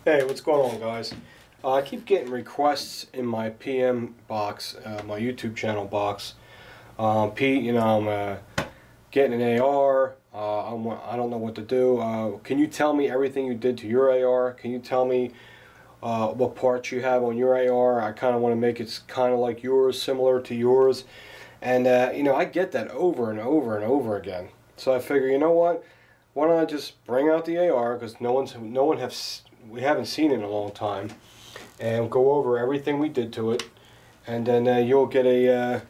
Hey, what's going on, guys? I keep getting requests in my PM box, my YouTube channel box. Pete, I'm getting an AR. I don't know what to do. Can you tell me everything you did to your AR? Can you tell me what parts you have on your AR? I kind of want to make it kind of like yours, similar to yours. And I get that over and over and over again. So I figure, you know what? Why don't I just bring out the AR, because we haven't seen it in a long time, and go over everything we did to it, and then you'll get a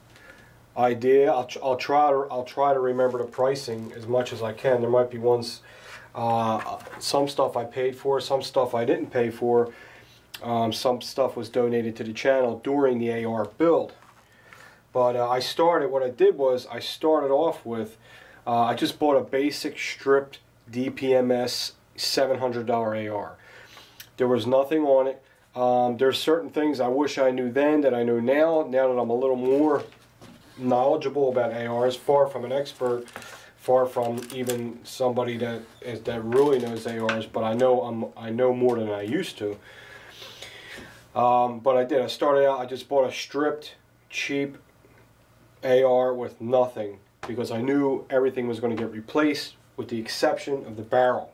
idea. I'll try to remember the pricing as much as I can. There might be ones, some stuff I paid for, some stuff I didn't pay for. Some stuff was donated to the channel during the AR build. But what I did was I started off with, I just bought a basic stripped DPMS $700 AR. There was nothing on it. There's certain things I wish I knew then that I know now that I'm a little more knowledgeable about ARs. Far from an expert, far from even somebody that really knows ARs, but I know more than I used to. But I started out, I just bought a stripped, cheap AR with nothing, because I knew everything was going to get replaced with the exception of the barrel.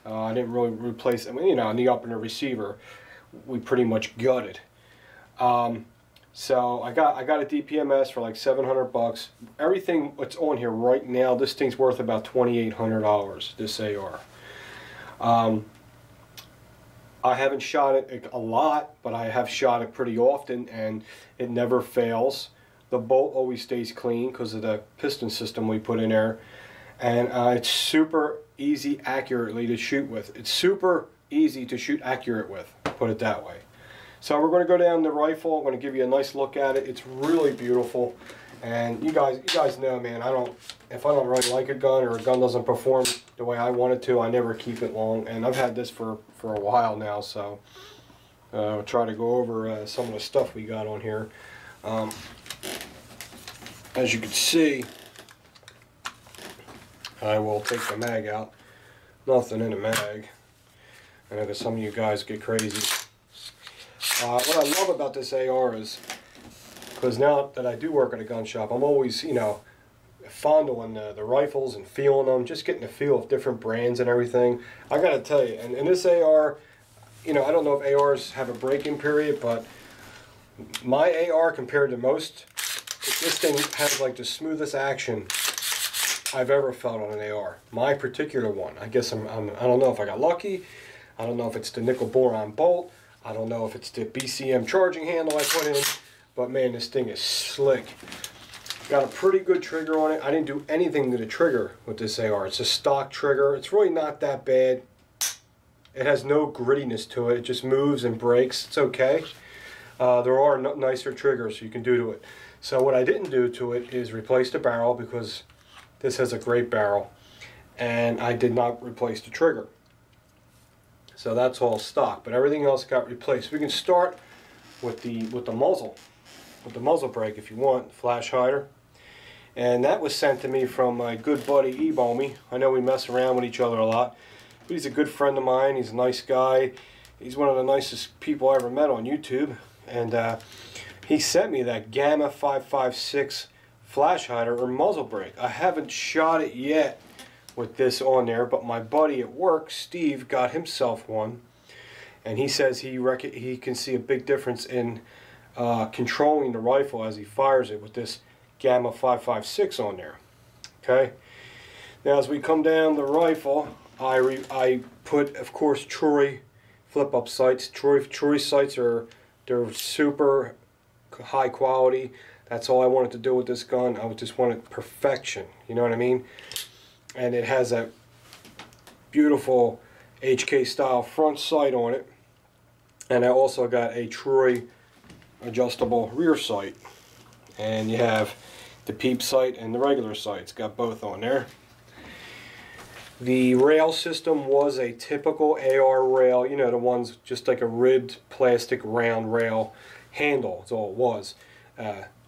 I didn't really replace, on the up and the receiver, we pretty much gutted. So I got a DPMS for like $700. Everything that's on here right now, this thing's worth about $2,800. This AR. I haven't shot it a lot, but I have shot it pretty often, and it never fails. The bolt always stays clean because of the piston system we put in there, and it's super easy accurately to shoot with. It's super easy to shoot accurate with, put it that way. So we're going to go down the rifle. I'm going to give you a nice look at it. It's really beautiful, and you guys know, man, if I don't really like a gun, or a gun doesn't perform the way I want it to, I never keep it long. And I've had this for a while now, so I'll try to go over some of the stuff we got on here. As you can see, I will take the mag out. Nothing in the mag. I know that some of you guys get crazy. What I love about this AR is, because now that I do work at a gun shop, I'm always, fondling the rifles and feeling them, just getting a feel of different brands and everything. I gotta tell you, and this AR, I don't know if ARs have a break-in period, but my AR compared to most, this thing has like the smoothest action I've ever felt on an AR. My particular one. I guess I don't know if I got lucky. I don't know if it's the nickel boron bolt. I don't know if it's the Bcm Charging Handle I put in. But man, this thing is slick. Got a pretty good trigger on it. I didn't do anything to the trigger with this AR. It's a stock trigger. It's really not that bad. It has no grittiness to it. It just moves and breaks. It's okay. There are nicer triggers you can do to it. So what I didn't do to it is replace the barrel, because this has a great barrel, and I did not replace the trigger. So that's all stock, but everything else got replaced. We can start with the muzzle, with the muzzle brake if you want, flash hider. And that was sent to me from my good buddy E-Bomy. I know we mess around with each other a lot, but he's a good friend of mine. He's a nice guy. He's one of the nicest people I ever met on YouTube, and he sent me that Gamma 556 flash hider or muzzle brake. I haven't shot it yet with this on there, but my buddy at work, Steve, got himself one, and he says he can see a big difference in controlling the rifle as he fires it with this Gamma 556 on there. Okay. Now as we come down the rifle, I put, of course, Troy flip-up sights. Troy sights they're super high quality. That's all I wanted to do with this gun. I just wanted perfection, you know what I mean? And it has a beautiful HK style front sight on it, and I also got a Troy adjustable rear sight, and you have the peep sight and the regular sights, got both on there. The rail system was a typical AR rail, the ones just like a ribbed plastic round rail handle. That's all it was.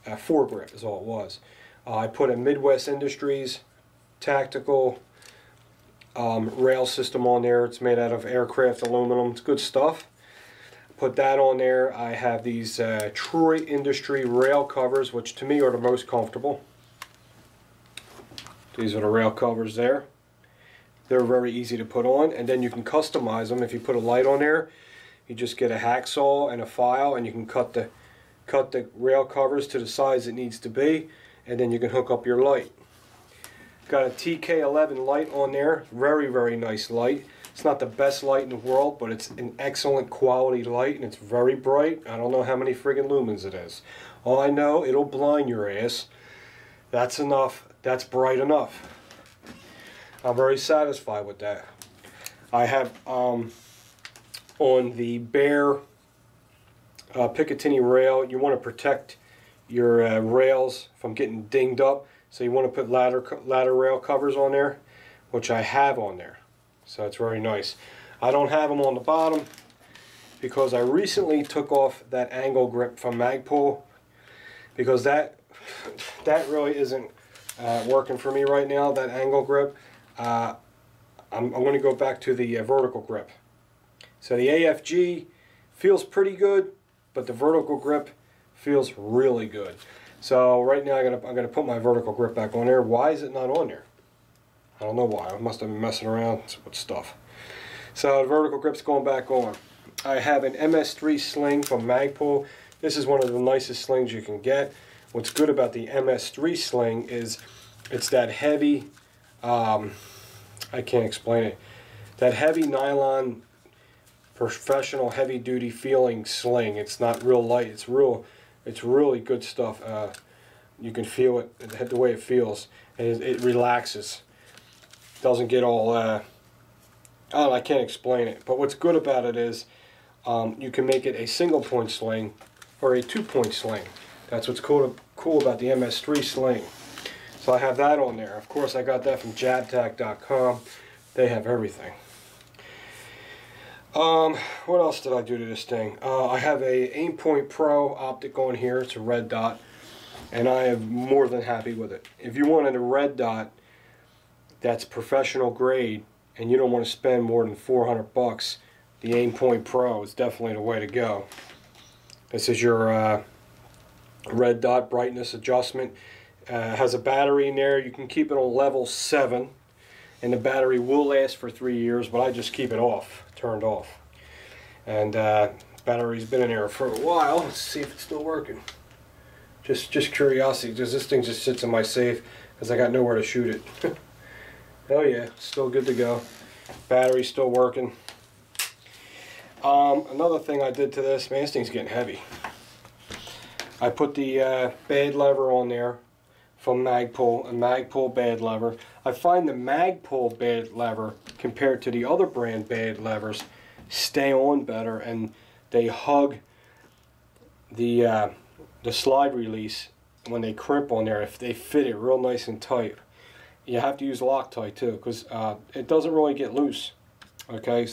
Foregrip is all it was. I put a Midwest Industries tactical rail system on there. It's made out of aircraft aluminum. It's good stuff. Put that on there. I have these Troy Industry rail covers, which to me are the most comfortable. These are the rail covers there. They're very easy to put on, and then you can customize them. If you put a light on there, you just get a hacksaw and a file, and you can cut the rail covers to the size it needs to be, and then you can hook up your light. Got a TK11 light on there. Very, very nice light. It's not the best light in the world, but it's an excellent quality light, and it's very bright. I don't know how many friggin' lumens it is. All I know, it'll blind your ass. That's enough. That's bright enough. I'm very satisfied with that. I have on the bare Picatinny rail, you want to protect your rails from getting dinged up, so you want to put ladder rail covers on there, which I have on there. So it's very nice. I don't have them on the bottom because I recently took off that angle grip from Magpul, because that really isn't working for me right now, that angle grip. I'm going to go back to the vertical grip. So the AFG feels pretty good, but the vertical grip feels really good. So right now I'm gonna put my vertical grip back on there. Why is it not on there? I don't know why. I must have been messing around with stuff. So the vertical grip's going back on. I have an MS3 sling from Magpul. This is one of the nicest slings you can get. What's good about the MS3 sling is it's that heavy, I can't explain it, that heavy nylon, professional heavy duty feeling sling. It's not real light. It's really good stuff. You can feel it, the way it feels, and it relaxes. Doesn't get all I can't explain it, but what's good about it is you can make it a single point sling or a 2-point sling. That's what's cool about the MS3 sling. So I have that on there. Of course, I got that from jabtac.com. They have everything. What else did I do to this thing? I have a Aimpoint Pro optic on here. It's a red dot, and I am more than happy with it. If you wanted a red dot that's professional grade and you don't want to spend more than 400 bucks, the Aimpoint Pro is definitely the way to go. This is your red dot brightness adjustment. Has a battery in there. You can keep it on level 7, and the battery will last for 3 years, but I just keep it off, turned off. And battery's been in there for a while. Let's see if it's still working. Just curiosity, because this thing just sits in my safe because I got nowhere to shoot it. Oh yeah, still good to go. Battery's still working. Another thing I did to this, man, this thing's getting heavy. I put the bad lever on there from Magpul, a Magpul bad lever. I find the Magpul bad lever compared to the other brand bad levers stay on better, and they hug the slide release when they crimp on there. If they fit it real nice and tight. You have to use Loctite too, because it doesn't really get loose. Okay,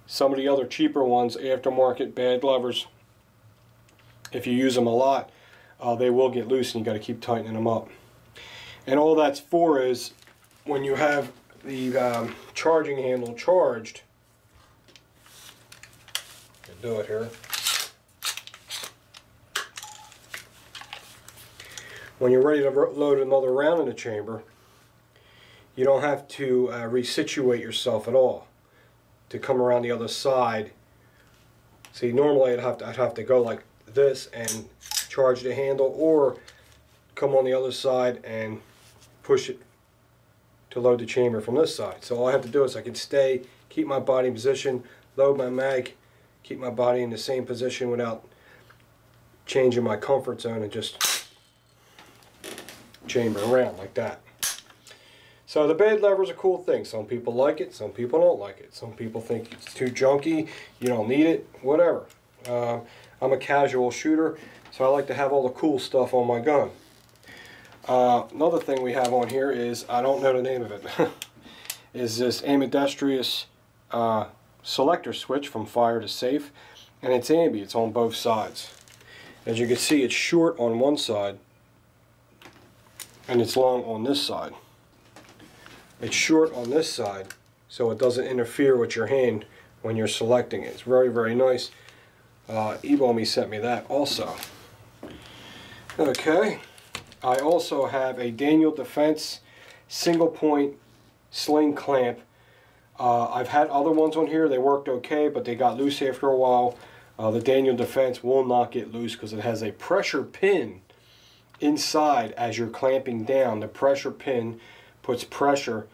some of the other cheaper ones, aftermarket bad levers, if you use them a lot, they will get loose, and you got to keep tightening them up. And all that's for is when you have the charging handle charged. Do it here. When you're ready to load another round in the chamber, you don't have to resituate yourself at all to come around the other side. See, normally I'd have to go like this and charge the handle, or come on the other side and push it to load the chamber from this side. So all I have to do is I can stay, keep my body in position, load my mag, keep my body in the same position without changing my comfort zone, and just chamber around like that. So the bad lever is a cool thing. Some people like it, some people don't like it. Some people think it's too junky, you don't need it, whatever. I'm a casual shooter, so I like to have all the cool stuff on my gun. Another thing we have on here is, I don't know the name of it, is this ambidextrous selector switch from fire to safe, and it's ambi, it's on both sides. As you can see, it's short on one side and it's long on this side. It's short on this side so it doesn't interfere with your hand when you're selecting it. It's very, very nice. Ebomi sent me that also. Okay, I also have a Daniel Defense single point sling clamp. I've had other ones on here, they worked okay, but they got loose after a while. The Daniel Defense will not get loose because it has a pressure pin inside as you're clamping down. The pressure pin puts pressure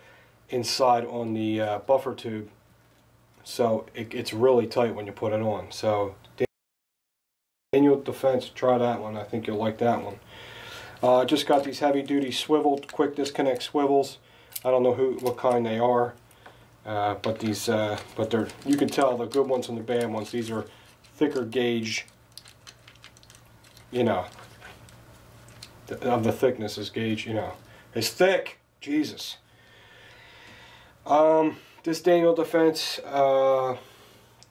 inside on the buffer tube, so it's really tight when you put it on. So Daniel Defense, try that one. I think you'll like that one. Just got these heavy duty swiveled quick disconnect swivels. I don't know what kind they are, but these but you can tell the good ones from the bad ones. These are thicker gauge, you know, of the thickness is gauge, you know, it's thick. Jesus. This Daniel Defense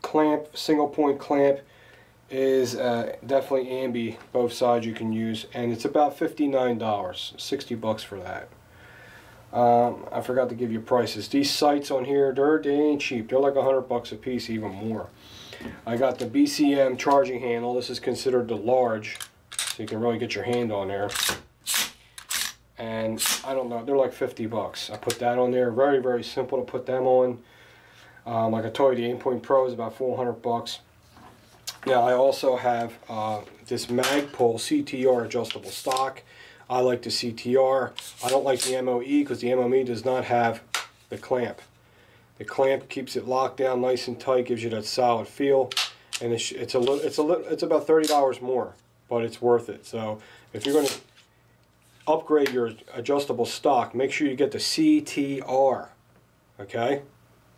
clamp, single point clamp, is definitely ambi, both sides you can use, and it's about $59, 60 bucks for that. I forgot to give you prices. These sights on here, they ain't cheap. They're like 100 bucks a piece, even more. I got the Bcm Charging Handle. This is considered the large, so you can really get your hand on there. And I don't know, they're like 50 bucks. I put that on there. Very, very simple to put them on. Like I told you, the Aimpoint Pro is about 400 bucks. Now I also have this Magpul CTR adjustable stock. I like the CTR. I don't like the MOE because the MOE does not have the clamp. The clamp keeps it locked down nice and tight, gives you that solid feel, and it's about $30 more, but it's worth it. So if you're going to upgrade your adjustable stock, make sure you get the CTR. Okay,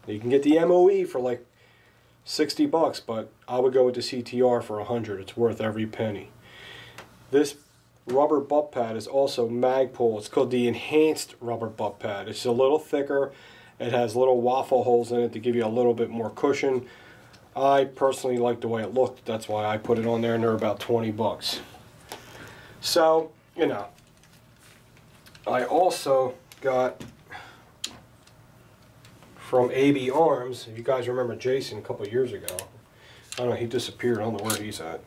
you can get the MOE for like 60 bucks, but I would go with the CTR for 100. It's worth every penny. This rubber butt pad is also Magpul. It's called the enhanced rubber butt pad. It's a little thicker. It has little waffle holes in it to give you a little bit more cushion. I personally like the way it looked. That's why I put it on there, and they're about 20 bucks. So, you know, I also got from AB Arms, if you guys remember Jason a couple of years ago. I don't know, he disappeared. I don't know where he's at.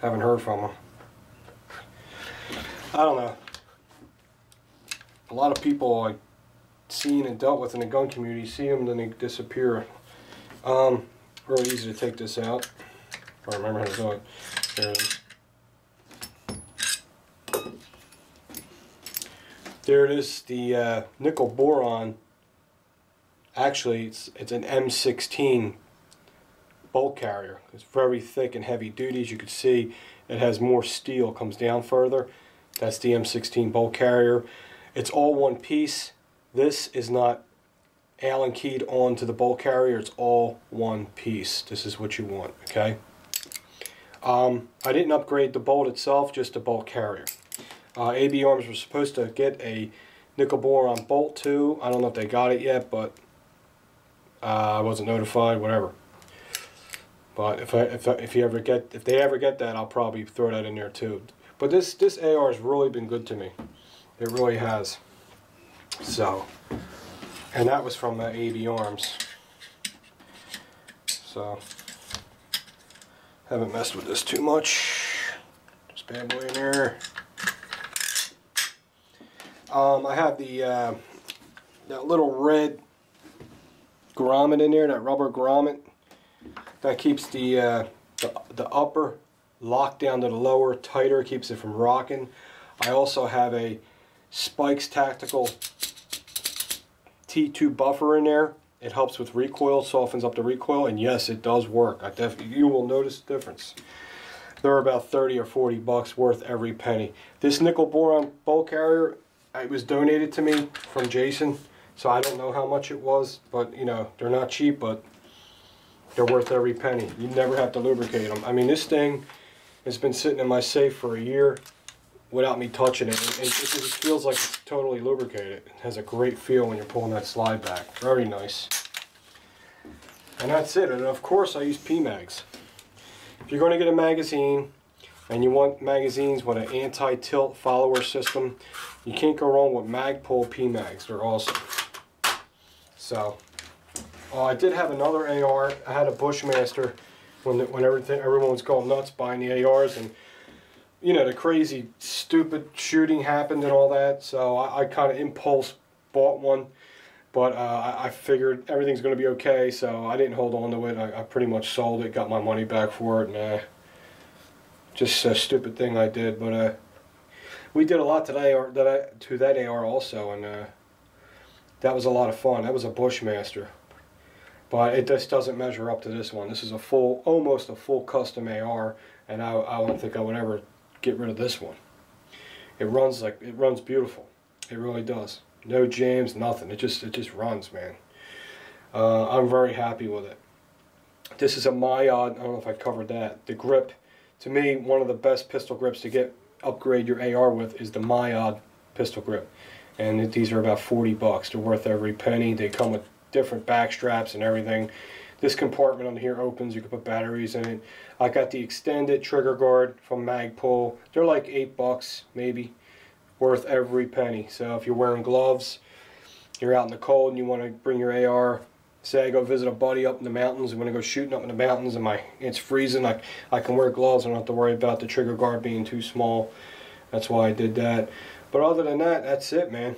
Haven't heard from him. I don't know. A lot of people I've seen and dealt with in the gun community see them, then they disappear. Really easy to take this out. If I remember how to do it. There it is. There it is, the nickel boron. Actually, it's an M16 bolt carrier. It's very thick and heavy duty. As you can see, it has more steel, comes down further. That's the M16 bolt carrier. It's all one piece. This is not Allen keyed onto the bolt carrier. It's all one piece. This is what you want, okay? I didn't upgrade the bolt itself, just the bolt carrier. AB Arms was supposed to get a nickel boron bolt too. I don't know if they got it yet, but I wasn't notified. Whatever. But if they ever get that, I'll probably throw that in there too. But this AR has really been good to me. It really has. So, and that was from AB Arms. So, haven't messed with this too much. Just bad boy in there. I have the that little red grommet in there, that rubber grommet that keeps the upper locked down to the lower tighter, keeps it from rocking. I also have a Spikes Tactical T2 buffer in there. It helps with recoil, softens up the recoil, and yes, it does work. You will notice the difference. They're about 30 or 40 bucks, worth every penny. This nickel boron bolt carrier, it was donated to me from Jason, so I don't know how much it was, but you know, they're not cheap, but they're worth every penny. You never have to lubricate them. I mean, this thing has been sitting in my safe for a year without me touching it. It just feels like it's totally lubricated. It has a great feel when you're pulling that slide back. Very nice. And that's it. And of course I use PMags. If you're going to get a magazine and you want magazines with an anti-tilt follower system, you can't go wrong with Magpul PMags. They're awesome. So, I did have another AR. I had a Bushmaster when everyone was going nuts buying the ARs, and you know, the crazy stupid shooting happened and all that, so I kind of impulse bought one, but I figured everything's going to be okay, so I didn't hold on to it. I pretty much sold it, got my money back for it, and just a stupid thing I did. But we did a lot today to that AR also, and that was a lot of fun. That was a Bushmaster, but it just doesn't measure up to this one. This is a full, almost a full custom AR, and I don't think I would ever get rid of this one. It runs beautiful. It really does. No jams, nothing. It just runs, man. I'm very happy with it. This is a Myod. I don't know if I covered that. The grip, to me, one of the best pistol grips to upgrade your AR with is the Myod pistol grip. And these are about 40 bucks. They're worth every penny. They come with different back straps and everything. This compartment on here opens. You can put batteries in it. I got the extended trigger guard from Magpul. They're like 8 bucks maybe. Worth every penny. So if you're wearing gloves, you're out in the cold and you want to bring your AR. Say I go visit a buddy up in the mountains, and when I go shooting up in the mountains and it's freezing, I can wear gloves. I don't have to worry about the trigger guard being too small. That's why I did that. But other than that, that's it, man.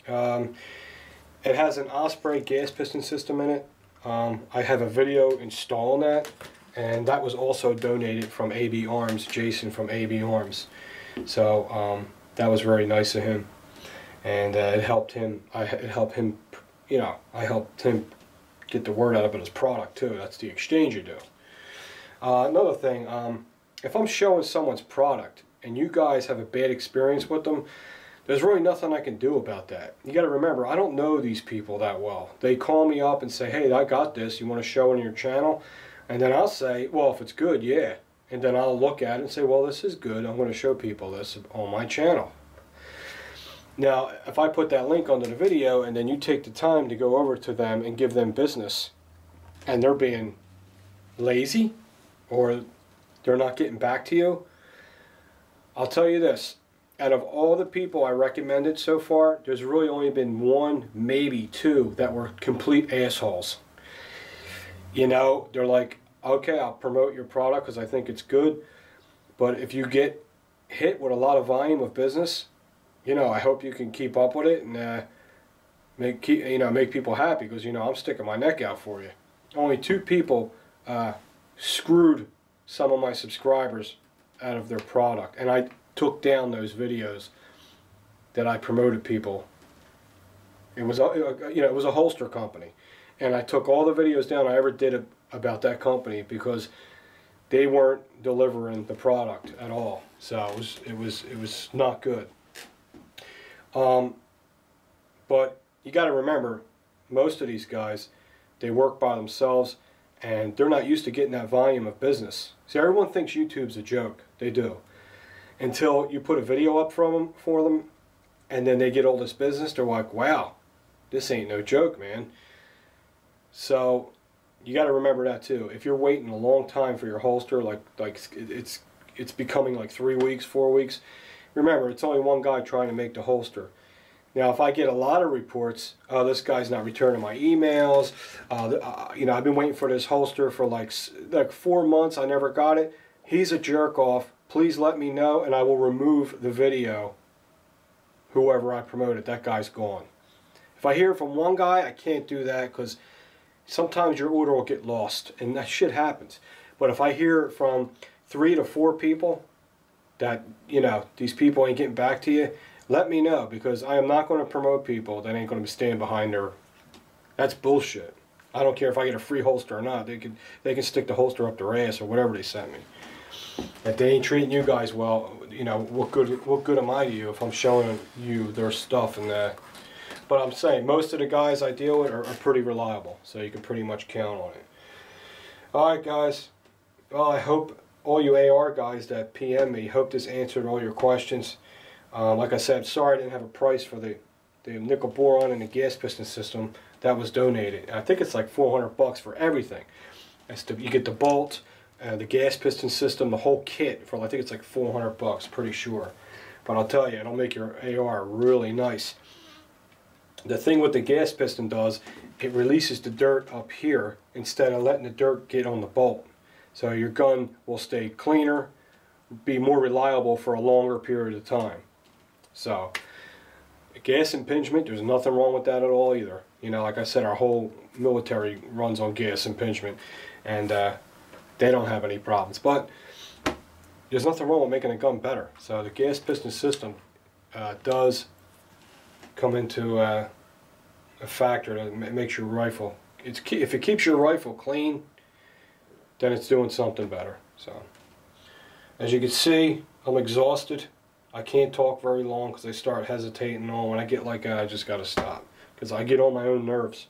It has an Osprey gas piston system in it. I have a video installing that, and that was also donated from AB Arms, Jason from AB Arms. So that was very nice of him, and it helped him. It helped him, you know. I helped him get the word out about his product too. That's the exchange you do. Another thing, if I'm showing someone's product and you guys have a bad experience with them, there's really nothing I can do about that. You got to remember, I don't know these people that well. They call me up and say, hey, I got this, you want to show it on your channel? And then I'll say, well, if it's good, yeah. And then I'll look at it and say, well, this is good, I'm going to show people this on my channel. Now, if I put that link under the video and then you take the time to go over to them and give them business, and they're being lazy or they're not getting back to you, I'll tell you this. Out of all the people I recommended so far, there's really only been one, maybe two, that were complete assholes. You know, they're like, okay, I'll promote your product because I think it's good, but if you get hit with a lot of volume of business, you know, I hope you can keep up with it and make people happy, because, you know, I'm sticking my neck out for you. Only two people screwed some of my subscribers out of their product, and I took down those videos that I promoted people. It was it was a holster company, and I took all the videos down I ever did about that company because they weren't delivering the product at all. So it was not good. But you got to remember, most of these guys, they work by themselves, and they're not used to getting that volume of business. See, everyone thinks YouTube's a joke. They do. Until you put a video up for them, and then they get all this business, they're like, wow, this ain't no joke, man. So you got to remember that too. If you're waiting a long time for your holster, like it's becoming like 3 weeks, 4 weeks, remember, it's only one guy trying to make the holster. Now, if I get a lot of reports, oh, this guy's not returning my emails, you know, I've been waiting for this holster for like 4 months, I never got it, he's a jerk off, please let me know, and I will remove the video. Whoever I promoted, that guy's gone. If I hear from one guy, I can't do that, because sometimes your order will get lost, and that shit happens. But if I hear from 3 to 4 people that, you know, these people ain't getting back to you, let me know, because I am not going to promote people that ain't going to be standing behind their... That's bullshit. I don't care if I get a free holster or not. They can stick the holster up their ass or whatever they sent me. If they ain't treating you guys well, you know, what good am I to you if I'm showing you their stuff and that? But I'm saying, most of the guys I deal with are pretty reliable, so you can pretty much count on it. Alright guys, well, I hope all you AR guys that PM me, hope this answered all your questions. Like I said, sorry I didn't have a price for the nickel boron and the gas piston system that was donated. I think it's like 400 bucks for everything. You get the bolt, the gas piston system, the whole kit for, I think it's like 400 bucks, pretty sure. But I'll tell you, it'll make your AR really nice. The thing with the gas piston does it releases the dirt up here instead of letting the dirt get on the bolt. So your gun will stay cleaner, be more reliable for a longer period of time. So gas impingement, there's nothing wrong with that at all either. You know, like I said, our whole military runs on gas impingement, and they don't have any problems. But there's nothing wrong with making a gun better. So the gas piston system does come into a factor that makes your rifle. If it keeps your rifle clean, then it's doing something better. So as you can see, I'm exhausted. I can't talk very long because I start hesitating on. When I get like that, I just got to stop because I get on my own nerves.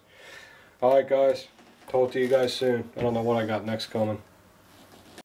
Alright guys, talk to you guys soon. I don't know what I got next coming.